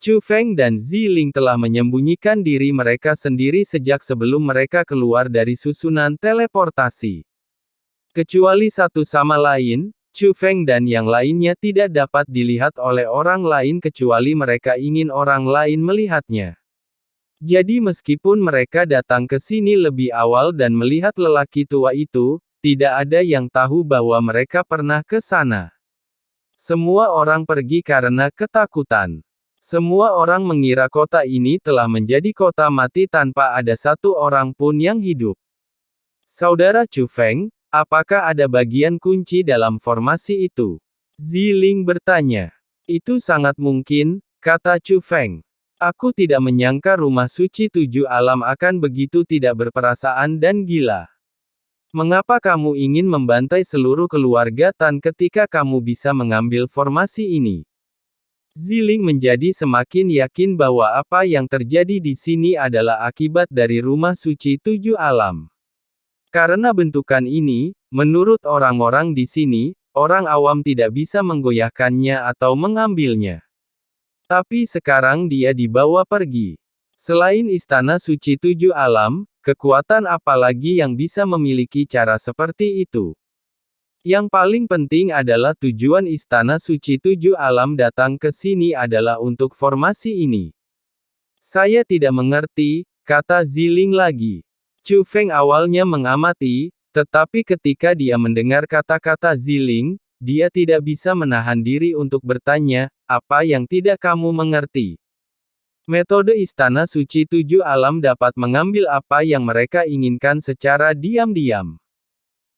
Chu Feng dan Ziling telah menyembunyikan diri mereka sendiri sejak sebelum mereka keluar dari susunan teleportasi. Kecuali satu sama lain, Chu Feng dan yang lainnya tidak dapat dilihat oleh orang lain kecuali mereka ingin orang lain melihatnya. Jadi meskipun mereka datang ke sini lebih awal dan melihat lelaki tua itu, tidak ada yang tahu bahwa mereka pernah ke sana. Semua orang pergi karena ketakutan. Semua orang mengira kota ini telah menjadi kota mati tanpa ada satu orang pun yang hidup. Saudara Chu Feng, apakah ada bagian kunci dalam formasi itu? Ziling bertanya. Itu sangat mungkin, kata Chu Feng. Aku tidak menyangka rumah suci 7 alam akan begitu tidak berperasaan dan gila. Mengapa kamu ingin membantai seluruh keluarga Tan ketika kamu bisa mengambil formasi ini? Ziling menjadi semakin yakin bahwa apa yang terjadi di sini adalah akibat dari rumah suci 7 alam. Karena bentukan ini, menurut orang-orang di sini, orang awam tidak bisa menggoyahkannya atau mengambilnya. Tapi sekarang dia dibawa pergi. Selain istana suci 7 alam, kekuatan apa lagi yang bisa memiliki cara seperti itu? Yang paling penting adalah tujuan istana suci 7 alam datang ke sini adalah untuk formasi ini. Saya tidak mengerti, kata Ziling lagi. Chu Feng awalnya mengamati, tetapi ketika dia mendengar kata-kata Ziling, dia tidak bisa menahan diri untuk bertanya, apa yang tidak kamu mengerti? Metode istana suci 7 alam dapat mengambil apa yang mereka inginkan secara diam-diam.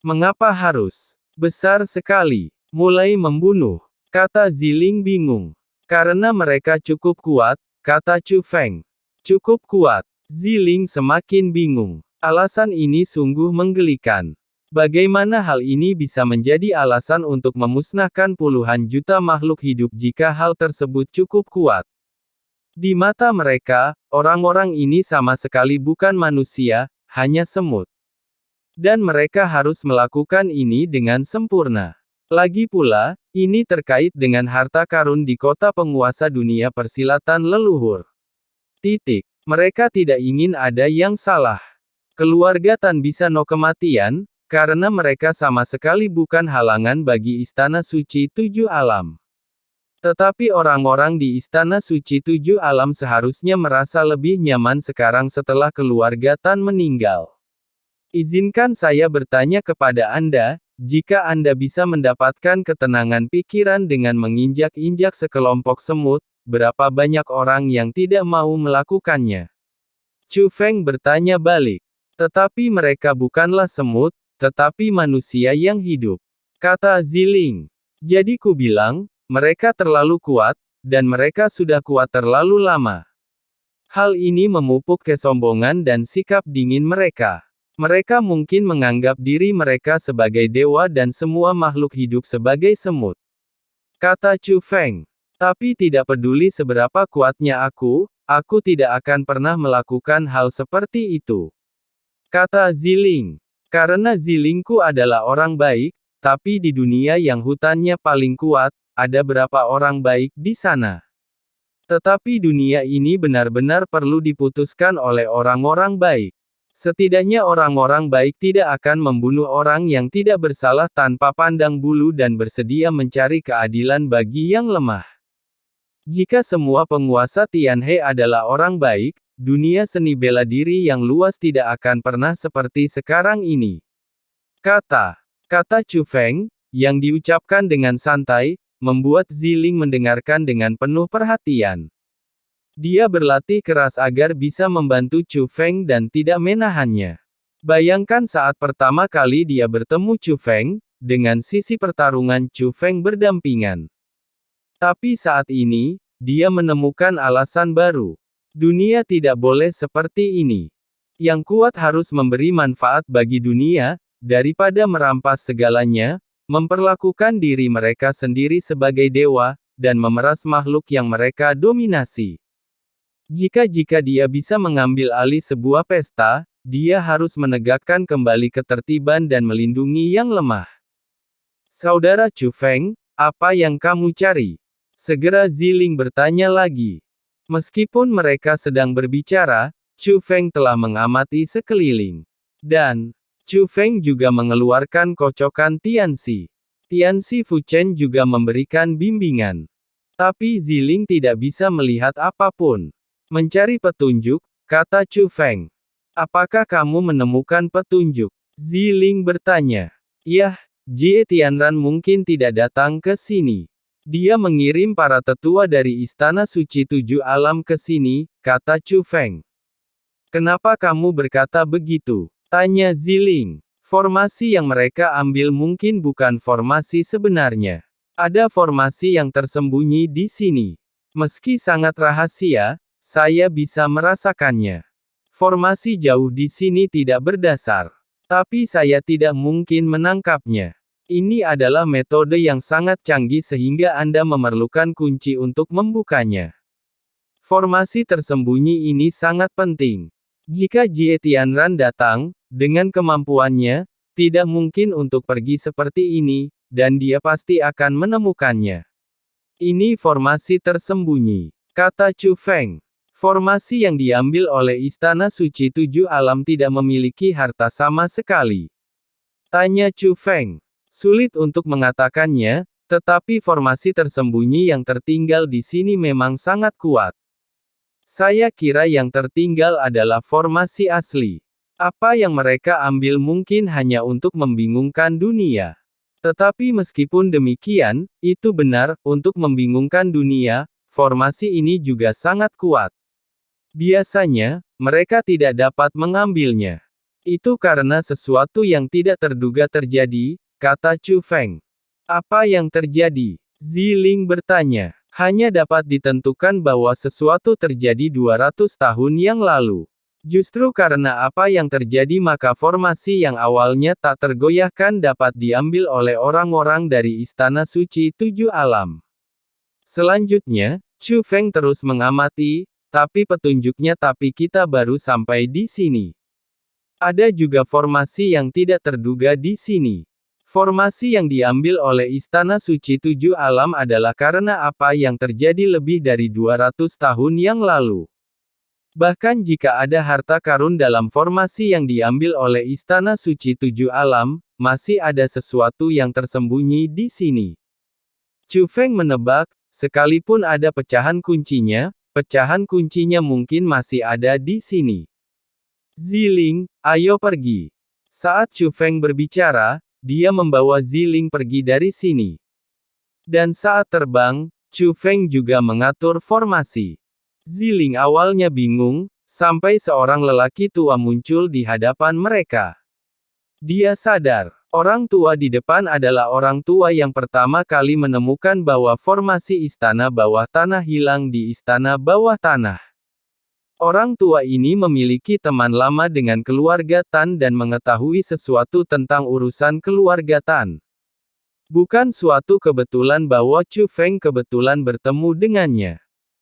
Mengapa harus besar sekali, mulai membunuh? Kata Ziling bingung. Karena mereka cukup kuat, kata Chu Feng. Cukup kuat. Ziling semakin bingung. Alasan ini sungguh menggelikan. Bagaimana hal ini bisa menjadi alasan untuk memusnahkan puluhan juta makhluk hidup jika hal tersebut cukup kuat? Di mata mereka, orang-orang ini sama sekali bukan manusia, hanya semut. Dan mereka harus melakukan ini dengan sempurna. Lagi pula, ini terkait dengan harta karun di kota penguasa dunia persilatan leluhur. Mereka tidak ingin ada yang salah. Keluarga Tan bisa kematian, karena mereka sama sekali bukan halangan bagi istana suci 7 alam. Tetapi orang-orang di istana suci 7 alam seharusnya merasa lebih nyaman sekarang setelah keluarga Tan meninggal. Izinkan saya bertanya kepada Anda, jika Anda bisa mendapatkan ketenangan pikiran dengan menginjak-injak sekelompok semut, berapa banyak orang yang tidak mau melakukannya? Chu Feng bertanya balik. Tetapi mereka bukanlah semut, tetapi manusia yang hidup. Kata Ziling. Jadi ku bilang, mereka terlalu kuat, dan mereka sudah kuat terlalu lama. Hal ini memupuk kesombongan dan sikap dingin mereka. Mereka mungkin menganggap diri mereka sebagai dewa dan semua makhluk hidup sebagai semut. Kata Chu Feng. Tapi tidak peduli seberapa kuatnya aku tidak akan pernah melakukan hal seperti itu. Kata Ziling. Karena Zilingku adalah orang baik, tapi di dunia yang hutannya paling kuat, ada berapa orang baik di sana. Tetapi dunia ini benar-benar perlu diputuskan oleh orang-orang baik. Setidaknya orang-orang baik tidak akan membunuh orang yang tidak bersalah tanpa pandang bulu dan bersedia mencari keadilan bagi yang lemah. Jika semua penguasa Tianhe adalah orang baik, dunia seni bela diri yang luas tidak akan pernah seperti sekarang ini. Kata Chu Feng, yang diucapkan dengan santai, membuat Ziling mendengarkan dengan penuh perhatian. Dia berlatih keras agar bisa membantu Chu Feng dan tidak menahannya. Bayangkan saat pertama kali dia bertemu Chu Feng, dengan sisi pertarungan Chu Feng berdampingan. Tapi saat ini, dia menemukan alasan baru. Dunia tidak boleh seperti ini. Yang kuat harus memberi manfaat bagi dunia, daripada merampas segalanya, memperlakukan diri mereka sendiri sebagai dewa, dan memeras makhluk yang mereka dominasi. Jika dia bisa mengambil alih sebuah pesta, dia harus menegakkan kembali ketertiban dan melindungi yang lemah. Saudara Chu Feng, apa yang kamu cari? Segera Ziling bertanya lagi. Meskipun mereka sedang berbicara, Chu Feng telah mengamati sekeliling. Dan, Chu Feng juga mengeluarkan kocokan Tianxi. Tianxi Fuchen juga memberikan bimbingan. Tapi Ziling tidak bisa melihat apapun. Mencari petunjuk, kata Chu Feng. Apakah kamu menemukan petunjuk? Ziling bertanya. Yah, Jie Tianran mungkin tidak datang ke sini. Dia mengirim para tetua dari Istana Suci Tujuh Alam ke sini, kata Chu Feng. Kenapa kamu berkata begitu? Tanya Ziling. Formasi yang mereka ambil mungkin bukan formasi sebenarnya. Ada formasi yang tersembunyi di sini. Meski sangat rahasia, saya bisa merasakannya. Formasi jauh di sini tidak berdasar. Tapi saya tidak mungkin menangkapnya. Ini adalah metode yang sangat canggih sehingga Anda memerlukan kunci untuk membukanya. Formasi tersembunyi ini sangat penting. Jika Jie Tianran datang, dengan kemampuannya, tidak mungkin untuk pergi seperti ini, dan dia pasti akan menemukannya. Ini formasi tersembunyi, kata Chu Feng. Formasi yang diambil oleh Istana Suci Tujuh Alam tidak memiliki harta sama sekali. Tanya Chu Feng. Sulit untuk mengatakannya, tetapi formasi tersembunyi yang tertinggal di sini memang sangat kuat. Saya kira yang tertinggal adalah formasi asli. Apa yang mereka ambil mungkin hanya untuk membingungkan dunia. Tetapi meskipun demikian, itu benar, untuk membingungkan dunia, formasi ini juga sangat kuat. Biasanya, mereka tidak dapat mengambilnya. Itu karena sesuatu yang tidak terduga terjadi, kata Chu Feng. Apa yang terjadi? Ziling bertanya. Hanya dapat ditentukan bahwa sesuatu terjadi 200 tahun yang lalu. Justru karena apa yang terjadi maka formasi yang awalnya tak tergoyahkan dapat diambil oleh orang-orang dari Istana Suci Tujuh Alam. Selanjutnya, Chu Feng terus mengamati, tapi petunjuknya tapi kita baru sampai di sini. Ada juga formasi yang tidak terduga di sini. Formasi yang diambil oleh Istana Suci Tujuh Alam adalah karena apa yang terjadi lebih dari 200 tahun yang lalu. Bahkan jika ada harta karun dalam formasi yang diambil oleh Istana Suci Tujuh Alam, masih ada sesuatu yang tersembunyi di sini. Chu Feng menebak, sekalipun ada pecahan kuncinya mungkin masih ada di sini. Ziling, ayo pergi. Saat Chu Feng berbicara, dia membawa Ziling pergi dari sini. Dan saat terbang, Chu Feng juga mengatur formasi. Ziling awalnya bingung, sampai seorang lelaki tua muncul di hadapan mereka. Dia sadar, orang tua di depan adalah orang tua yang pertama kali menemukan bahwa formasi istana bawah tanah hilang di istana bawah tanah. Orang tua ini memiliki teman lama dengan keluarga Tan dan mengetahui sesuatu tentang urusan keluarga Tan. Bukan suatu kebetulan bahwa Chu Feng kebetulan bertemu dengannya.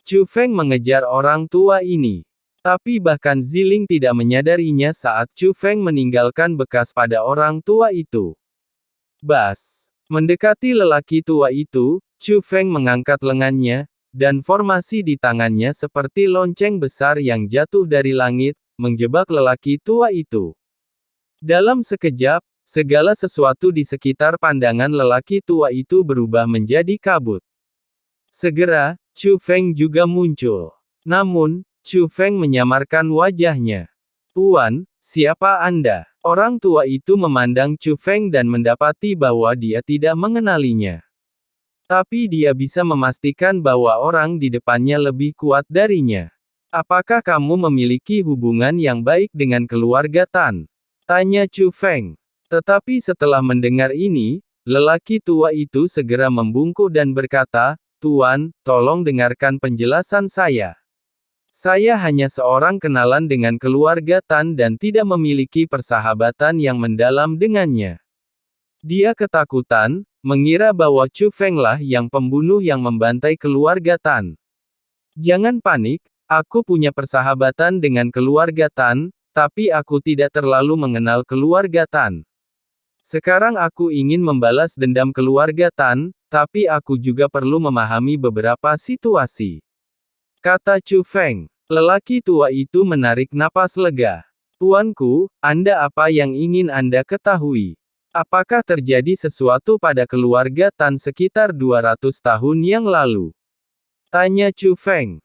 Chu Feng mengejar orang tua ini. Tapi bahkan Ziling tidak menyadarinya saat Chu Feng meninggalkan bekas pada orang tua itu. Bas. Mendekati lelaki tua itu, Chu Feng mengangkat lengannya, dan formasi di tangannya seperti lonceng besar yang jatuh dari langit, menjebak lelaki tua itu. Dalam sekejap, segala sesuatu di sekitar pandangan lelaki tua itu berubah menjadi kabut. Segera, Chu Feng juga muncul. Namun, Chu Feng menyamarkan wajahnya. Tuan, siapa Anda? Orang tua itu memandang Chu Feng dan mendapati bahwa dia tidak mengenalinya. Tapi dia bisa memastikan bahwa orang di depannya lebih kuat darinya. Apakah kamu memiliki hubungan yang baik dengan keluarga Tan? Tanya Chu Feng. Tetapi setelah mendengar ini, lelaki tua itu segera membungkuk dan berkata, Tuan, tolong dengarkan penjelasan saya. Saya hanya seorang kenalan dengan keluarga Tan dan tidak memiliki persahabatan yang mendalam dengannya. Dia ketakutan, mengira bahwa Chu Feng lah yang pembunuh yang membantai keluarga Tan. Jangan panik, aku punya persahabatan dengan keluarga Tan, tapi aku tidak terlalu mengenal keluarga Tan. Sekarang aku ingin membalas dendam keluarga Tan, tapi aku juga perlu memahami beberapa situasi. kata Chu Feng. Lelaki tua itu menarik napas lega. Tuanku, Anda apa yang ingin Anda ketahui? Apakah terjadi sesuatu pada keluarga Tan sekitar 200 tahun yang lalu? Tanya Chu Feng.